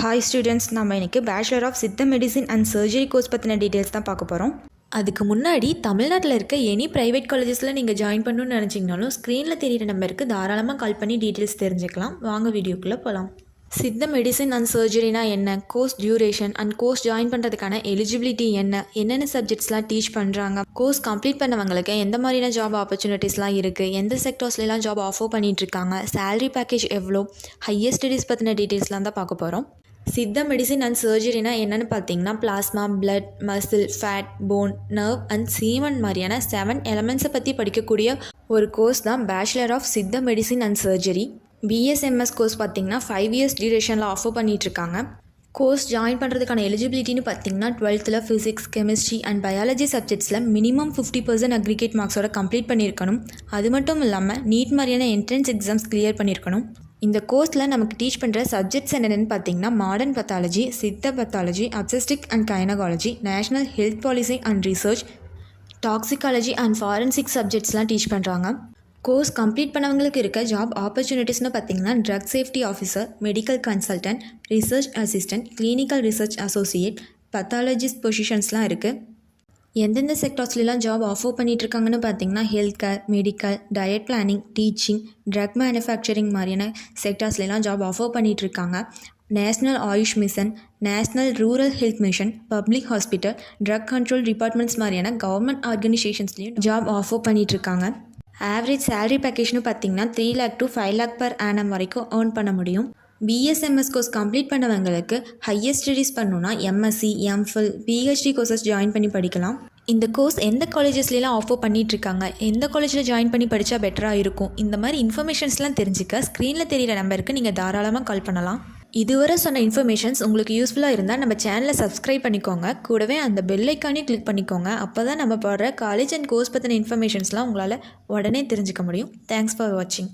Hi students, நம்ம இன்றைக்கி bachelor of Siddha medicine and surgery course பற்றின டீட்டெயில்ஸ் தான் பார்க்க போகிறோம். அதுக்கு முன்னாடி தமிழ்நாட்டில் இருக்க எனி ப்ரைவேட் காலேஜஸில் நீங்கள் ஜாயின் பண்ணணும்னு நினச்சிங்கனாலும் ஸ்க்ரீனில் தெரியிற நம்பருக்கு தாராளமாக கால் பண்ணி டீட்டெயில்ஸ் தெரிஞ்சுக்கலாம். வாங்க வீடியோக்குள்ளே போகலாம். சித்த மெடிசின் அண்ட் சர்ஜரினா என்ன, course duration and course join பண்ணுறதுக்கான எலிஜிபிலிட்டி என்னென்ன சப்ஜெக்ட்ஸ்லாம் டீச் பண்ணுறாங்க, கோர்ஸ் கம்ப்ளீட் பண்ணவங்களுக்கு எந்த மாதிரியான ஜாப் ஆப்பர்ச்சுனிட்டிஸ்லாம் இருக்குது, எந்த செக்டர்ஸ்லாம் ஜாப் ஆஃபர் பண்ணிகிட்ருக்காங்க, சேலரி பேக்கேஜ் எவ்வளோ, ஹையர் ஸ்டடீஸ் பற்றின டீட்டெயில்ஸ்லாம் தான் பார்க்க போகிறோம். சித்த மெடிசின் அண்ட் சர்ஜரினா என்னென்னு பார்த்தீங்கன்னா plasma, blood, muscle, fat, bone, nerve and semen மாதிரியான 7 எலமெண்ட்ஸை பற்றி படிக்கக்கூடிய ஒரு கோர்ஸ் தான் bachelor of Siddha medicine and surgery. BSMS course பார்த்திங்கன்னா 5 இயர்ஸ் டியூரேஷனில் ஆஃபர் பண்ணிகிட்ருக்காங்க. கோர்ஸ் ஜாயின் பண்ணுறதுக்கான எலிஜிபிலிட்டின்னு பார்த்தீங்கன்னா 12th physics, chemistry and biology சப்ஜெக்ட்ஸில் மினிமம் 50% அக்ரிகேட் மார்க்ஸோட கம்ப்ளீட் பண்ணியிருக்கணும். அது மட்டும் இல்லாமல் நீட் மாதிரியான என்ட்ரன்ஸ் எக்ஸாம்ஸ் கிளியர் பண்ணியிருக்கணும். இந்த கோர்ஸில் நமக்கு டீச் பண்ணுற சப்ஜெக்ட்ஸ் என்னென்னு பார்த்தீங்கன்னா modern pathology, Siddha pathology, obstetric and gynaecology, national health policy and research, toxicology and forensic சப்ஜெக்ட்ஸ்லாம் டீச் பண்ணுறாங்க. கோர்ஸ் கம்ப்ளீட் பண்ணவங்களுக்கு இருக்க ஜாப் ஆப்பர்ச்சுனிட்டிஸ்னு பார்த்தீங்கன்னா drug safety officer, medical consultant, research assistant, clinical research associate, pathologist பொசிஷன்ஸ்லாம் இருக்குது. எந்தெந்த செக்டார்ஸ்லாம் ஜாப் ஆஃபர் பண்ணிகிட்ருக்காங்கன்னு பார்த்தீங்கன்னா health care, medical, diet planning, teaching, drug manufacturing மாதிரியான செக்டார்ஸ்லாம் ஜாப் ஆஃபர் பண்ணிகிட்ருக்காங்க. National Ayush mission, national rural health mission, public hospital, drug control departments மாதிரியான கவர்மெண்ட் ஆர்கனைசேஷன்ஸ்லேயும் ஜாப் ஆஃபர் பண்ணிகிட்ருக்காங்க. ஆவரேஜ் சேலரி பேக்கேஜ்னு பார்த்தீங்கன்னா 3 lakh to 5 lakh per annum வரைக்கும் earn பண்ண முடியும். BSMS course complete பண்ணவங்களுக்கு ஹையர் ஸ்டடீஸ் பண்ணணுன்னா MSc, MPhil, PhD courses join பண்ணி படிக்கலாம். இந்த கோர்ஸ் எந்த காலேஜஸ்லாம் ஆஃபர் பண்ணிகிட்ருக்காங்க, எந்த காலேஜில் ஜாயின் பண்ணி படித்தா பெட்டராக இருக்கும், இந்த மாதிரி இன்ஃபர்மேஷன்ஸ்லாம் தெரிஞ்சுக்க ஸ்க்ரீனில் தெரிகிற நம்பருக்கு நீங்கள் தாராளமாக கால் பண்ணலாம். இதுவரை சொன்ன இன்ஃபர்மேஷன்ஸ் உங்களுக்கு யூஸ்ஃபுல்லாக இருந்தால் நம்ம சேனலை சப்ஸ்கிரைப் பண்ணிக்கோங்க. கூடவே அந்த பெல் ஐக்கானையும் கிளிக் பண்ணிக்கோங்க. அப்போ தான் நம்ம போடுற காலேஜ் அண்ட் கோர்ஸ் பற்றின இன்ஃபர்மேஷன்ஸ்லாம் உங்களால் உடனே தெரிஞ்சுக்க முடியும். தேங்க்ஸ் ஃபார் வாட்சிங்.